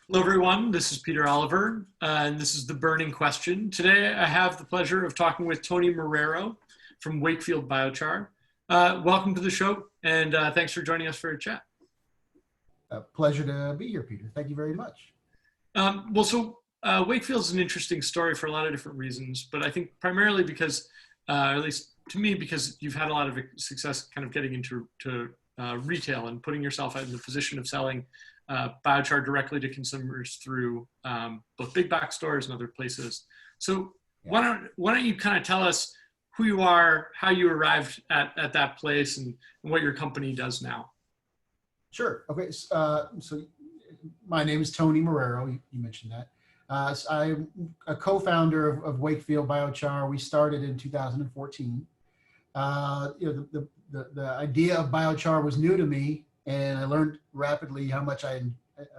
Hello, everyone. This is Peter Oliver, and this is The Burning Question. Today, I have the pleasure of talking with Tony Marrero from Wakefield Biochar. Welcome to the show, and thanks for joining us for a chat. A pleasure to be here, Peter. Thank you very much. Wakefield is an interesting story for a lot of different reasons, but I think primarily because, at least to me, because you've had a lot of success kind of getting into retail and putting yourself in the position of selling biochar directly to consumers through both big box stores and other places. So why don't you kind of tell us who you are, how you arrived at that place, and what your company does now? Sure. Okay. So my name is Tony Marrero. You mentioned that. So I'm a co-founder of Wakefield Biochar. We started in 2014. The idea of biochar was new to me, and I learned rapidly how much I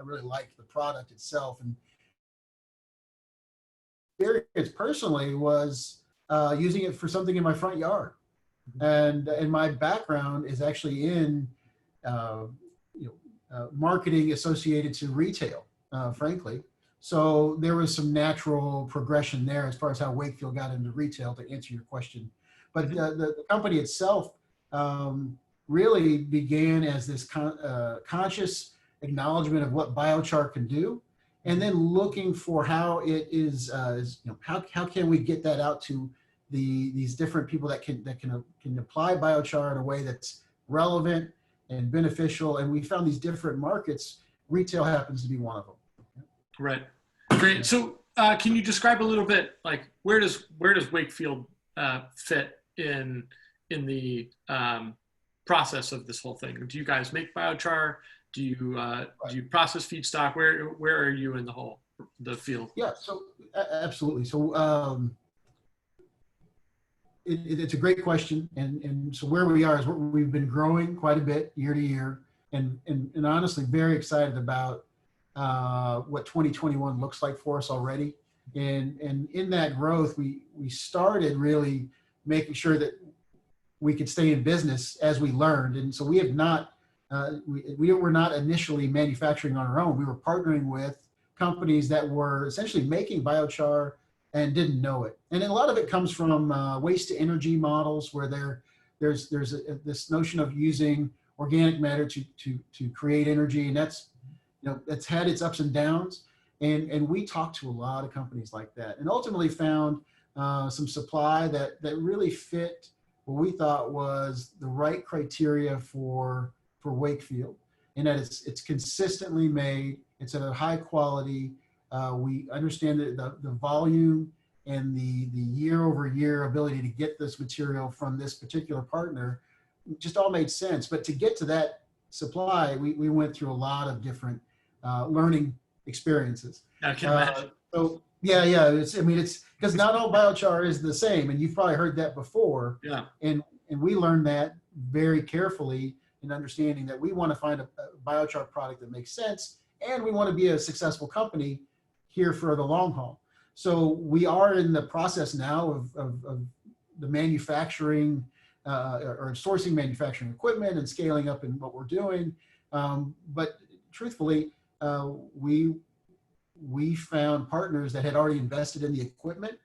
really liked the product itself. And experience personally was using it for something in my front yard. And my background is actually in marketing associated to retail, frankly. So there was some natural progression there as far as how Wakefield got into retail, to answer your question. But the company itself really began as this conscious acknowledgement of what biochar can do, and then looking for how it is, how can we get that out to these different people that can apply biochar in a way that's relevant and beneficial. And we found these different markets. Retail happens to be one of them. Right. Great. So can you describe a little bit, like, where does Wakefield fit in the process of this whole thing? Do you guys make biochar? Do you process feedstock? Where are you in the field? Yeah. So absolutely. So it's a great question, and so where we are is we've been growing quite a bit year to year, and honestly very excited about what 2021 looks like for us already. And in that growth, we started really making sure that we could stay in business as we learned. And so we have not, we were not initially manufacturing on our own. We were partnering with companies that were essentially making biochar and didn't know it. And a lot of it comes from waste to energy models, where there's this notion of using organic matter to create energy. And that's had its ups and downs. And we talked to a lot of companies like that, and ultimately found some supply that really fit what we thought was the right criteria for Wakefield, in that it's consistently made, it's at a high quality. We understand that the volume and the year over year ability to get this material from this particular partner just all made sense. But to get to that supply, we went through a lot of different learning experiences. I can imagine. So yeah, it's because not all biochar is the same, and you've probably heard that before. Yeah. And we learned that very carefully, in understanding that we want to find a biochar product that makes sense, and we want to be a successful company here for the long haul. So we are in the process now of the manufacturing or sourcing manufacturing equipment and scaling up in what we're doing. But truthfully, we found partners that had already invested in the equipment,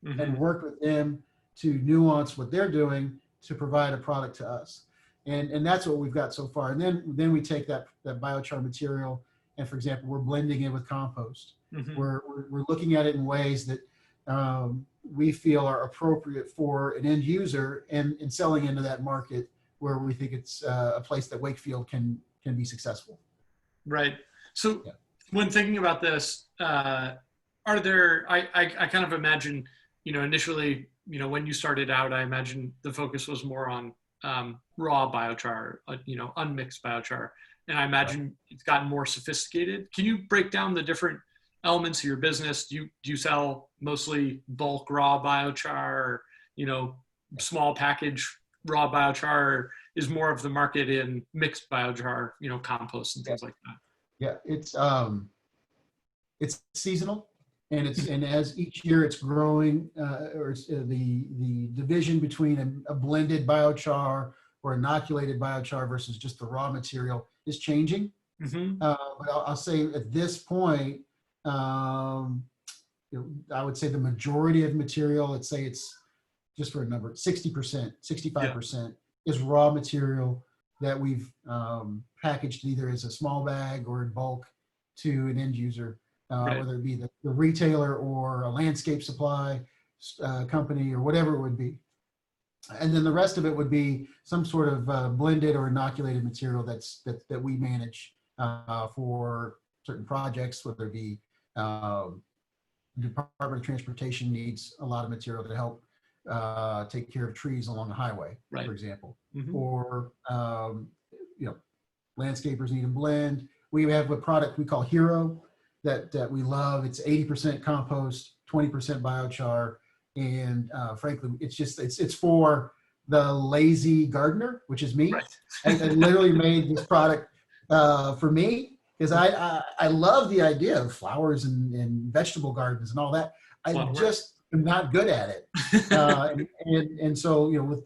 mm-hmm. and worked with them to nuance what they're doing to provide a product to us. And that's what we've got so far. And then we take that biochar material, and for example, we're blending it with compost. Mm-hmm. We're looking at it in ways that we feel are appropriate for an end user, and selling into that market where we think it's a place that Wakefield can be successful. Right. So when thinking about this, I kind of imagine, initially, when you started out, I imagine the focus was more on raw biochar, unmixed biochar. And I imagine it's gotten more sophisticated. Can you break down the different elements of your business? Do you sell mostly bulk raw biochar, or, small package raw biochar? Or is more of the market in mixed biochar, compost and things like that? Yeah, it's seasonal, and as each year it's growing, or the division between a blended biochar or inoculated biochar versus just the raw material is changing. Mm-hmm. But I'll say at this point, um, I would say the majority of material, let's say it's just for a number, 60%, Yeah. 65% is raw material that we've packaged either as a small bag or in bulk to an end user, Right. whether it be the retailer or a landscape supply company or whatever it would be. And then the rest of it would be some sort of blended or inoculated material that we manage for certain projects, whether it be Department of Transportation needs a lot of material to help take care of trees along the highway, Right. for example, Mm-hmm. or landscapers need a blend. We have a product we call Hero that we love. It's 80% compost, 20% biochar, and frankly, it's for the lazy gardener, which is me. Right. I literally made this product for me because I love the idea of flowers and vegetable gardens and all that. It's a I lot of work. just am not good at it. And so, with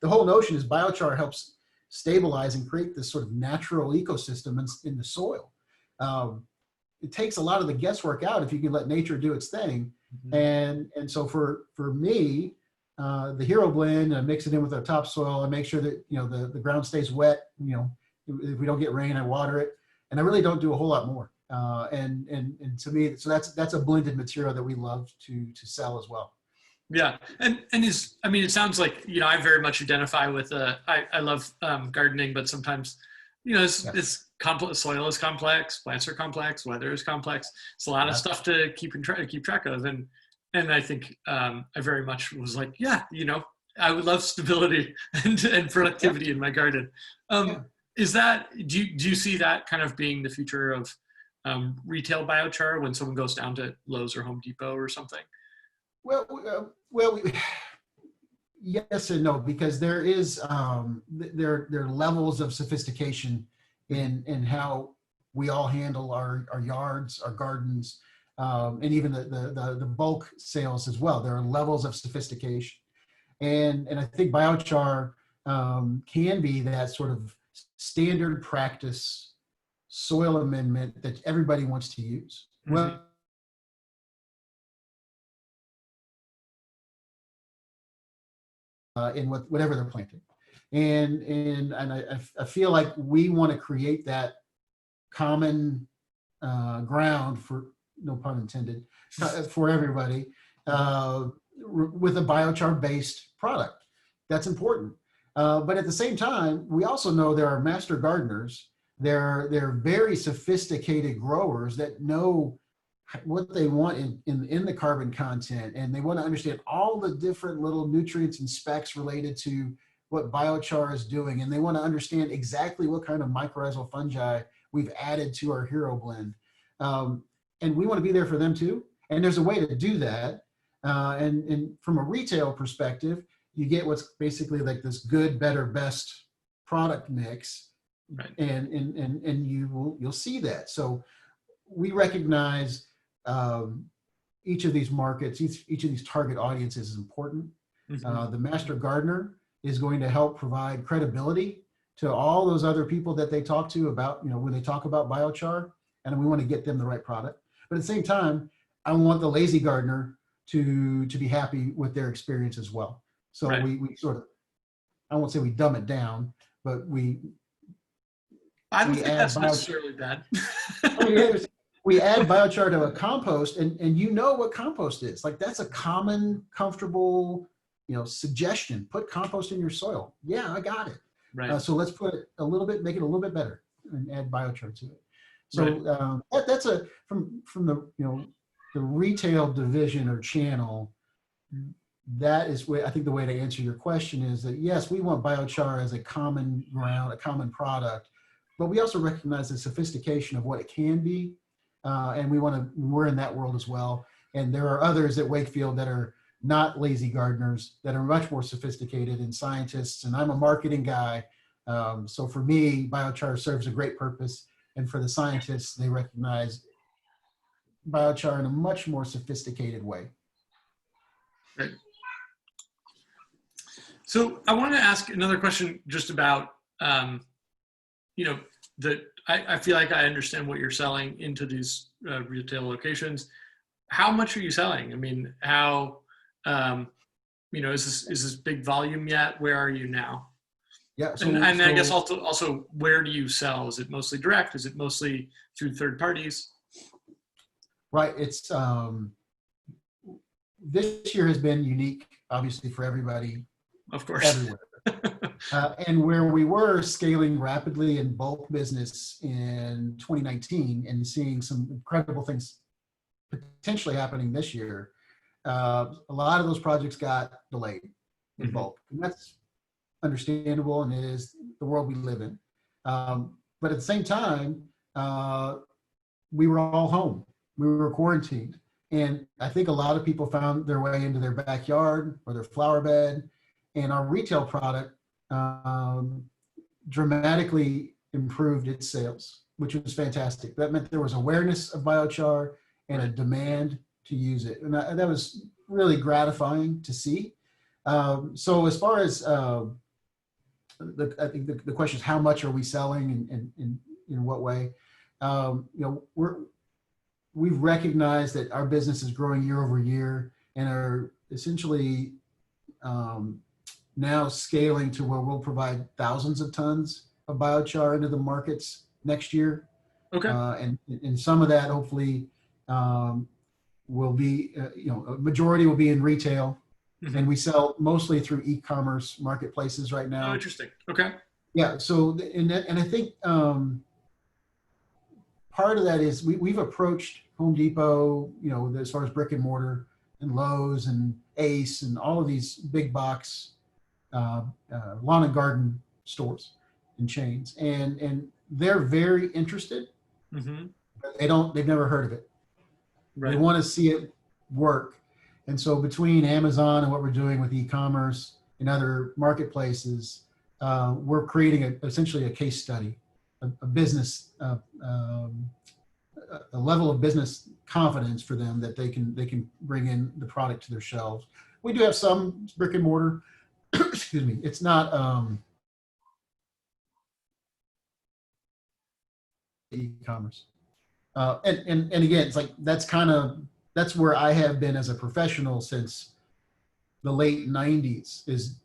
the whole notion is biochar helps stabilize and create this sort of natural ecosystem in the soil. It takes a lot of the guesswork out if you can let nature do its thing. Mm-hmm. And so for me, the Hero blend, I mix it in with our topsoil. I make sure that the ground stays wet. If we don't get rain, I water it, and I really don't do a whole lot more. And to me, so that's a blended material that we love to sell as well. Yeah, and I mean, it sounds like I very much identify with. I love gardening, but sometimes, Yeah. it's complex. Soil is complex, plants are complex, weather is complex. It's a lot of Yeah. stuff to keep track of, and I think I very much was like, yeah, I would love stability and productivity in my garden. Yeah. Is that do you see that kind of being the future of retail biochar when someone goes down to Lowe's or Home Depot or something? Well, yes and no, because there is there are levels of sophistication in how we all handle our yards, our gardens, and even the bulk sales as well. There are levels of sophistication, and I think biochar can be that sort of standard practice soil amendment that everybody wants to use. Mm-hmm. Well, in whatever they're planting. And I feel like we want to create that common ground, for no pun intended, for everybody with a biochar based product. That's important. But at the same time, we also know there are master gardeners. They're very sophisticated growers that know what they want in the carbon content, and they want to understand all the different little nutrients and specs related to what biochar is doing, and they want to understand exactly what kind of mycorrhizal fungi we've added to our Hero blend, and we want to be there for them too. And there's a way to do that, and from a retail perspective, you get what's basically like this good, better, best product mix, Right. and you'll see that. So we recognize each of these markets, each of these target audiences is important. Mm-hmm. The master gardener is going to help provide credibility to all those other people that they talk to about, when they talk about biochar, and we want to get them the right product. But at the same time, I want the lazy gardener to be happy with their experience as well. So Right. we sort of, I won't say we dumb it down, but I don't we think add that's biochar. necessarily bad. We add biochar to a compost, and you know what compost is. Like, that's a common, comfortable, suggestion. Put compost in your soil. Yeah, I got it. Right. So let's put it a little bit, make it a little bit better, and add biochar to it. Right. So that's from the the retail division or channel. That is I think the way to answer your question is that yes, we want biochar as a common ground, a common product, but we also recognize the sophistication of what it can be, and we're in that world as well. And there are others at Wakefield that are not lazy gardeners, that are much more sophisticated and scientists. And I'm a marketing guy, so for me, biochar serves a great purpose. And for the scientists, they recognize biochar in a much more sophisticated way. Right. So I want to ask another question just about, the I feel like I understand what you're selling into these retail locations. How much are you selling? I mean, how, is this big volume yet? Where are you now? Yeah. And I guess also where do you sell? Is it mostly direct? Is it mostly through third parties? Right. It's this year has been unique, obviously, for everybody Of course. everywhere. And where we were scaling rapidly in bulk business in 2019 and seeing some incredible things potentially happening this year, a lot of those projects got delayed in bulk. And that's understandable, and it is the world we live in. But at the same time, we were all home. We were quarantined. And I think a lot of people found their way into their backyard or their flower bed. And our retail product dramatically improved its sales, which was fantastic. That meant there was awareness of biochar and a demand to use it. And that was really gratifying to see. So as far as I think the question is, how much are we selling and in what way? We've recognized that our business is growing year over year and are essentially now scaling to where we'll provide thousands of tons of biochar into the markets next year. Okay. And some of that hopefully will be, a majority will be in retail. And we sell mostly through e-commerce marketplaces right now. Oh, interesting. Okay. Yeah. So, and I think part of that is we've approached Home Depot, as far as brick and mortar, and Lowe's and Ace and all of these big box lawn and garden stores and chains, and they're very interested. But they've never heard of it. Right. They want to see it work. And so between Amazon and what we're doing with e-commerce and other marketplaces, we're creating essentially a case study, a business, a level of business confidence for them that they can bring in the product to their shelves. We do have some brick and mortar. Excuse me. It's not e-commerce. And again, it's like that's where I have been as a professional since the late 90s, is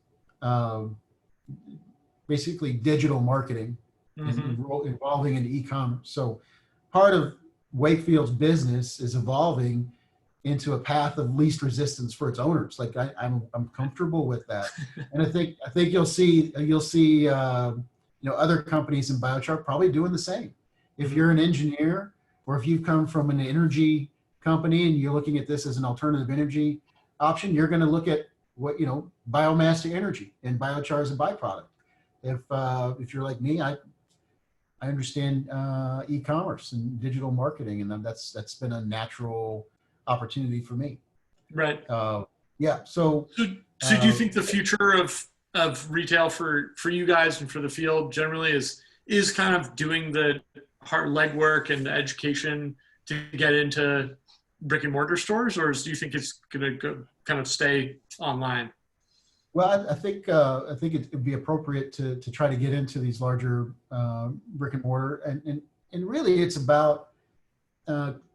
basically digital marketing and evolving into e-commerce. So part of Wakefield's business is evolving into a path of least resistance for its owners. Like I'm comfortable with that. And I think you'll see other companies in biochar probably doing the same. If you're an engineer, or if you've come from an energy company and you're looking at this as an alternative energy option, you're going to look at what, biomass to energy, and biochar as a byproduct. If you're like me, I understand e-commerce and digital marketing, and that's been a natural opportunity for me. Right. Yeah. So do you think the future of retail for you guys and for the field generally is kind of doing the hard legwork and the education to get into brick and mortar stores, or do you think it's going to kind of stay online? Well, I think it would be appropriate to try to get into these larger brick and mortar, and really it's about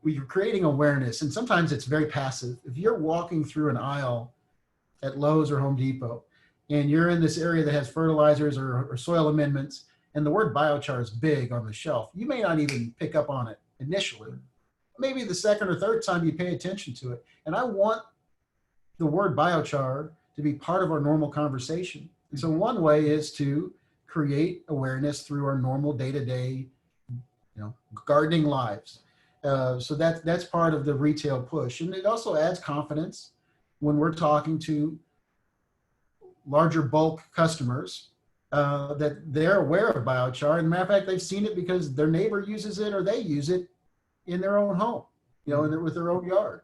you're creating awareness, and sometimes it's very passive. If you're walking through an aisle at Lowe's or Home Depot, and you're in this area that has fertilizers or soil amendments, and the word biochar is big on the shelf, you may not even pick up on it initially. Maybe the second or third time you pay attention to it. And I want the word biochar to be part of our normal conversation. And so one way is to create awareness through our normal day-to-day, gardening lives. So that's part of the retail push. And it also adds confidence when we're talking to larger bulk customers that they're aware of biochar. And matter of fact, they've seen it because their neighbor uses it or they use it in their own home, with their own yard.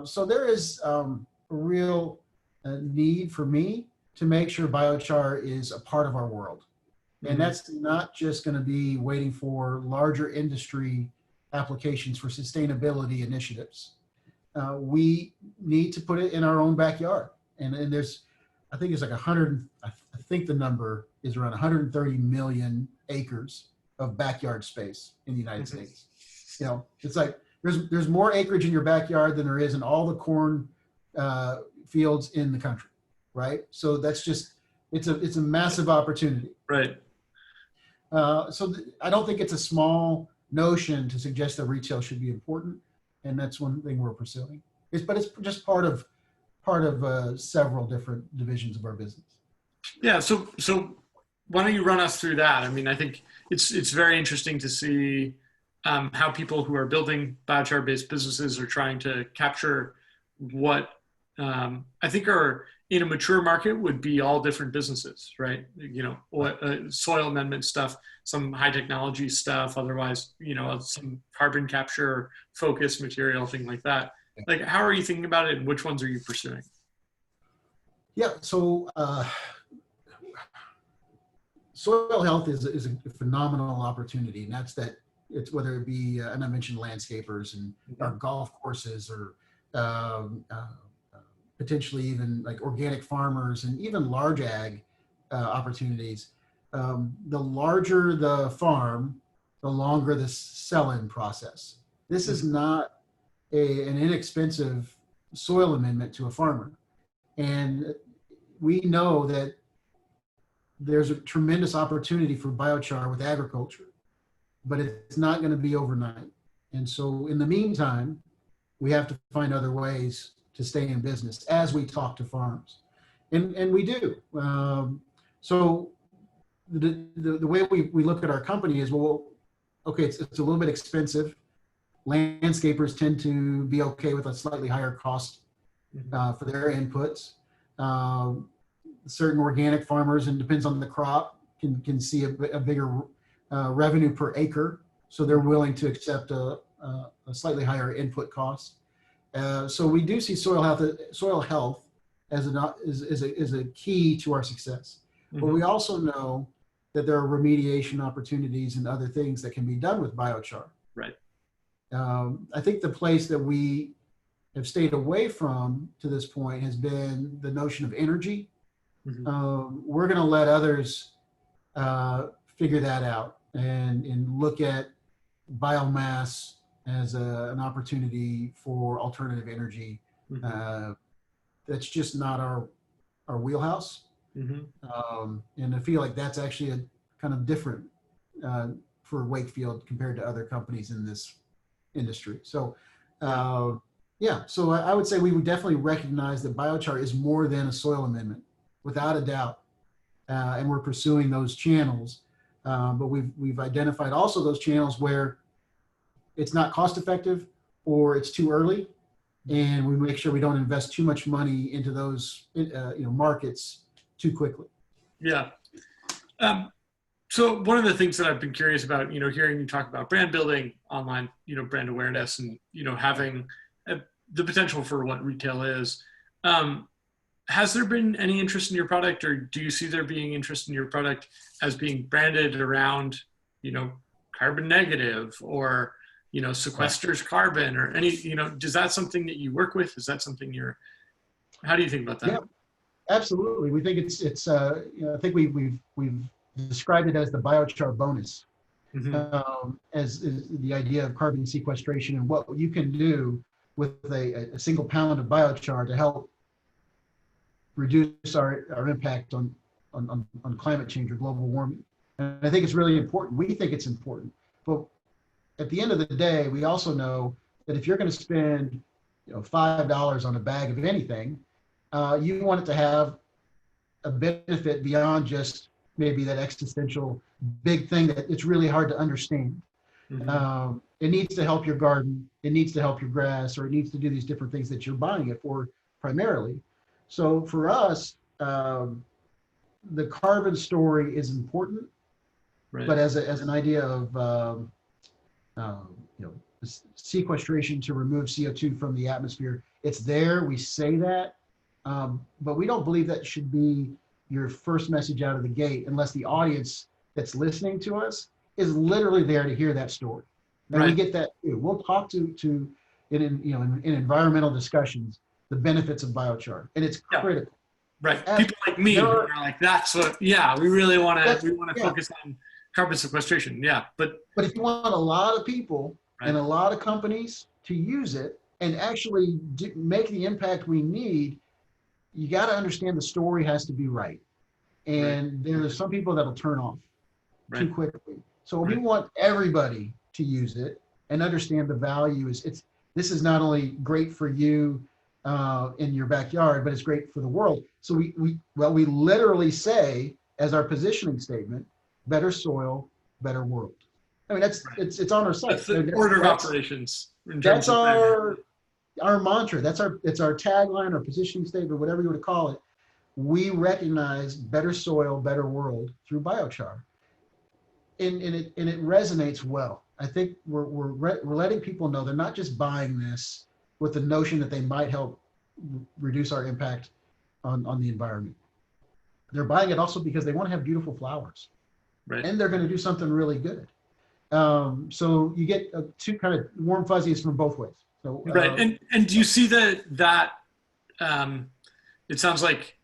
So there is a real need for me to make sure biochar is a part of our world. And that's not just going to be waiting for larger industry applications for sustainability initiatives. We need to put it in our own backyard. And there's, I think the number is around 130 million acres of backyard space in the United Mhm. States. You know, it's like there's more acreage in your backyard than there is in all the corn fields in the country, right? So that's just it's a massive opportunity. Right. I don't think it's a small notion to suggest that retail should be important, and that's one thing we're pursuing. But it's just part of several different divisions of our business. Yeah. So why don't you run us through that? I mean, I think it's very interesting to see how people who are building biochar-based businesses are trying to capture what I think are in a mature market would be all different businesses, right? You know, soil amendment stuff, some high technology stuff, otherwise, you know, some carbon capture focused material, thing like that. Like, how are you thinking about it, and which ones are you pursuing? Yeah. So soil health is a phenomenal opportunity, and that's that. It's whether it be, and I mentioned landscapers and our golf courses, or um, uh, potentially even like organic farmers and even large ag opportunities. The larger the farm, the longer the sell-in process. This is not an inexpensive soil amendment to a farmer. And we know that there's a tremendous opportunity for biochar with agriculture, but it's not going to be overnight. And so in the meantime, we have to find other ways to stay in business as we talk to farms. And we do. So the way we look at our company is, well, okay, it's a little bit expensive. Landscapers tend to be okay with a slightly higher cost for their inputs. Certain organic farmers, and depends on the crop, can see a bigger revenue per acre, so they're willing to accept a slightly higher input cost. So we do see soil health as a key to our success. But we also know that there are remediation opportunities and other things that can be done with biochar. Right. I think the place that we have stayed away from to this point has been the notion of energy. We're going to let others figure that out and look at biomass as an opportunity for alternative energy. That's just not our wheelhouse. And I feel like that's actually a kind of different for Wakefield compared to other companies in this industry. So so I would say we would definitely recognize that biochar is more than a soil amendment, without a doubt. And we're pursuing those channels. But we've identified also those channels where it's not cost effective or it's too early, and we make sure we don't invest too much money into those markets too quickly. Yeah. So one of the things that I've been curious about, you know, hearing you talk about brand building, online, you know, brand awareness, and, you know, having the potential for what retail is. Has there been any interest in your product, or do you see there being interest in your product as being branded around, you know, carbon negative, or, you know, sequesters carbon, or any, you know, is that something that you work with? Is that something how do you think about that? Yeah, absolutely. We think it's I think we've described it as the biochar bonus, as the idea of carbon sequestration and what you can do with a single pound of biochar to help reduce our impact on climate change or global warming. And I think it's really important. We think it's important. But at the end of the day, we also know that if you're going to spend $5 on a bag of anything, you want it to have a benefit beyond just maybe that existential big thing that it's really hard to understand. It needs to help your garden, it needs to help your grass, or it needs to do these different things that you're buying it for primarily. So for us, the carbon story is important, but as an idea of sequestration to remove CO2 from the atmosphere, it's there. We say that, but we don't believe that should be your first message out of the gate, unless the audience that's listening to us is literally there to hear that story. And we get that too. We'll talk to in environmental discussions the benefits of biochar, and it's critical. Right. People like me who are like, that's what, we really want to focus on carbon sequestration. Yeah, But if you want a lot of people and right, a lot of companies to use it and actually make the impact we need, you got to understand the story has to be right. right, And there's some people that'll turn off too right, quickly. So we right, want everybody to use it and understand the value is this is not only great for you in your backyard, but it's great for the world. So we literally say as our positioning statement, better soil, better world. I mean, right. it's on our site. That's the order of operations in terms That's of branding. our mantra. It's our tagline, our positioning statement, whatever you want to call it. We recognize better soil, better world through biochar, and it resonates well. I think we're letting people know they're not just buying this with the notion that they might help reduce our impact on the environment. They're buying it also because they want to have beautiful flowers, Right. and they're going to do something really good. So you get two kind of warm fuzzies from both ways. So Right. And do you see that um, it sounds like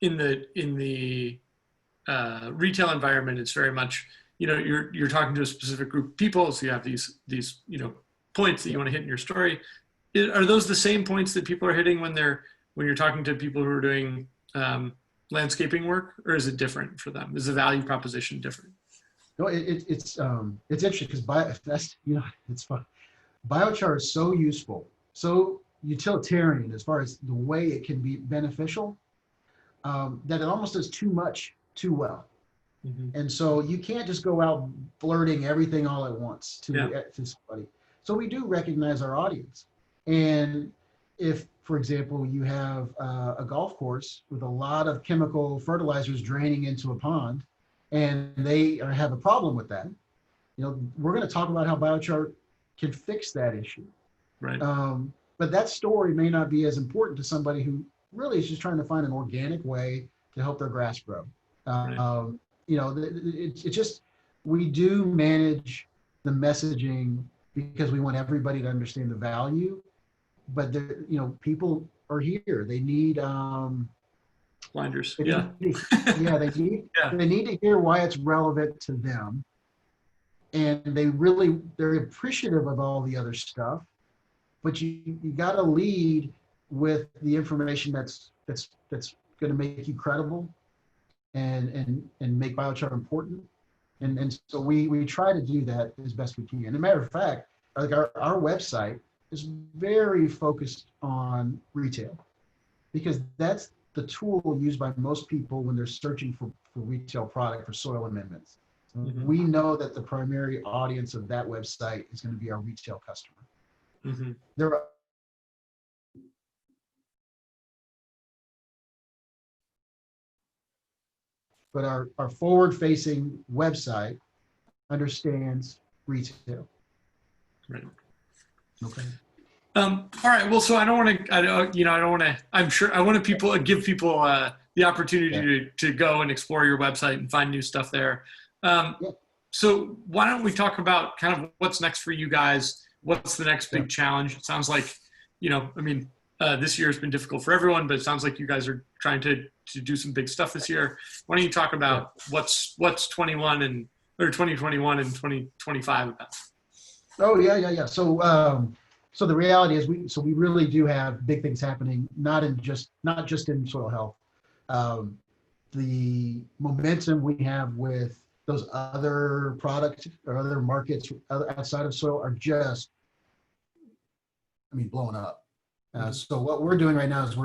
in the retail environment, it's very much, you're talking to a specific group of people, so you have these points that you want to hit in your story. Are those the same points that people are hitting when you're talking to people who are doing landscaping work, or is it different for them? Is the value proposition different? no, it's interesting because it's fun. Biochar is so useful, so utilitarian as far as the way it can be beneficial, that it almost does too much too well. Mm-hmm. And so you can't just go out blurting everything all at once to somebody. So we do recognize our audience. And if, for example, you have a golf course with a lot of chemical fertilizers draining into a pond, and they have a problem with that, we're going to talk about how biochar can fix that issue. Right. But that story may not be as important to somebody who really is just trying to find an organic way to help their grass grow. Right. It's just, we do manage the messaging because we want everybody to understand the value, but people are here. They need, Blinders. they Yeah. need, yeah, Yeah. they need to hear why it's relevant to them. And they're appreciative of all the other stuff, but you got to lead with the information that's going to make you credible and make biochar important. And so we try to do that as best we can. As a matter of fact, like our website is very focused on retail because that's the tool used by most people when they're searching for retail product for soil amendments. Mm-hmm. We know that the primary audience of that website is going to be our retail customer. Mm-hmm. But our forward-facing website understands retail. Right. Okay. All right. Well, so I don't want to. I'm sure I want to give people the opportunity to go and explore your website and find new stuff there. So why don't we talk about kind of what's next for you guys? What's the next big challenge? It sounds like, this year has been difficult for everyone, but it sounds like you guys are trying to do some big stuff this year. Why don't you talk about what's 2021 and 2025 about? Oh yeah. So the reality is we really do have big things happening, not just in soil health. The momentum we have with those other products or other markets outside of soil are just, blowing up. So what we're doing right now is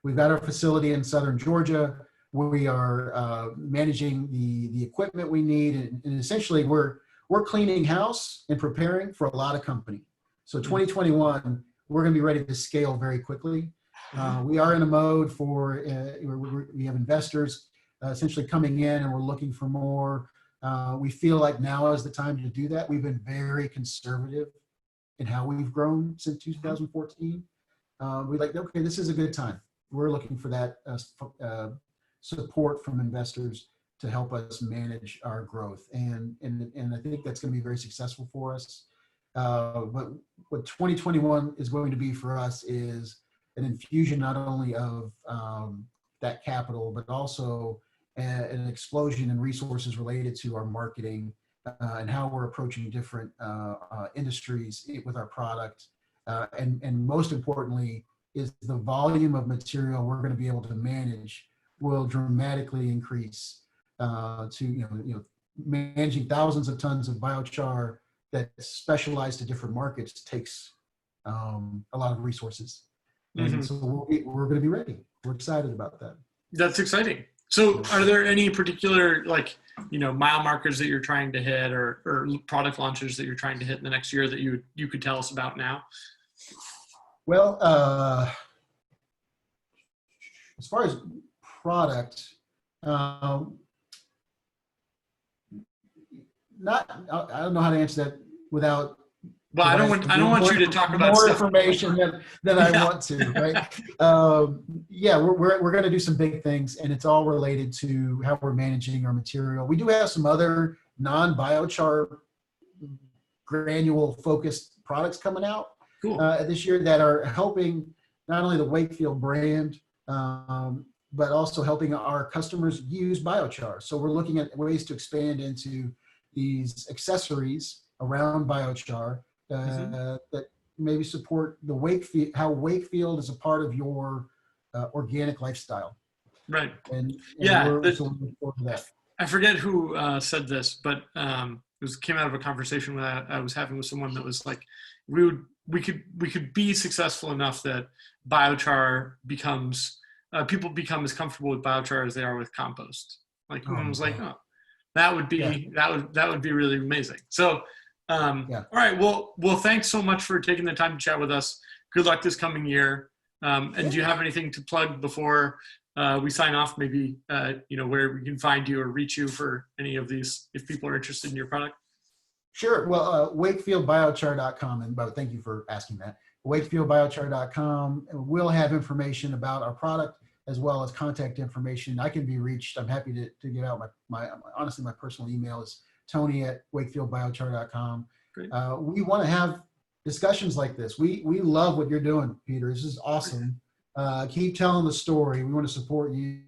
we've got our facility in southern Georgia. We are managing the equipment we need, and essentially we're cleaning house and preparing for a lot of company. So 2021, we're going to be ready to scale very quickly. We are in a mode for we have investors essentially coming in, and we're looking for more. We feel like now is the time to do that. We've been very conservative in how we've grown since 2014. We're like, okay, this is a good time. We're looking for that support from investors to help us manage our growth, and I think that's going to be very successful for us. But what 2021 is going to be for us is an infusion not only of that capital, but also an explosion in resources related to our marketing and how we're approaching different industries with our product. And most importantly, is the volume of material we're going to be able to manage will dramatically increase to, managing thousands of tons of biochar that specialize to different markets takes a lot of resources. And so we're going to be ready. We're excited about that. That's exciting. So are there any particular mile markers that you're trying to hit or product launches that you're trying to hit in the next year that you could tell us about now? Well, as far as product, I don't know how to answer that without. Well, I don't want you to talk about more stuff information than I want to, right? We're going to do some big things, and it's all related to how we're managing our material. We do have some other non-biochar granule focused products coming out this year that are helping not only the Wakefield brand, but also helping our customers use biochar. So we're looking at ways to expand into these accessories around biochar that maybe support the Wakefield, how Wakefield is a part of your organic lifestyle. Right. And yeah, we're looking forward to that. I forget who said this, but it came out of a conversation that I was having with someone that was like, we could be successful enough that biochar becomes people become as comfortable with biochar as they are with compost. Like someone was like, oh, that would be really amazing. So all right, well, thanks so much for taking the time to chat with us. Good luck this coming year. And do you have anything to plug before we sign off? Maybe where we can find you or reach you for any of these if people are interested in your product. Sure. Well, wakefieldbiochar.com, and thank you for asking that. Wakefieldbiochar.com. We'll have information about our product as well as contact information. I can be reached. I'm happy to give out my honestly, my personal email is tony@wakefieldbiochar.com. We want to have discussions like this. We love what you're doing, Peter. This is awesome. Keep telling the story. We want to support you.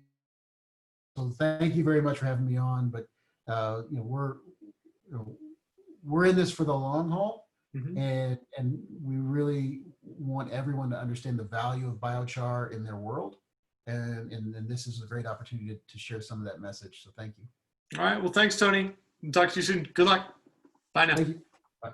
So thank you very much for having me on. But we're in this for the long haul, and we really want everyone to understand the value of biochar in their world. And this is a great opportunity to share some of that message. So thank you. All right. Well, thanks, Tony. Talk to you soon. Good luck. Bye now. Thank you. Bye.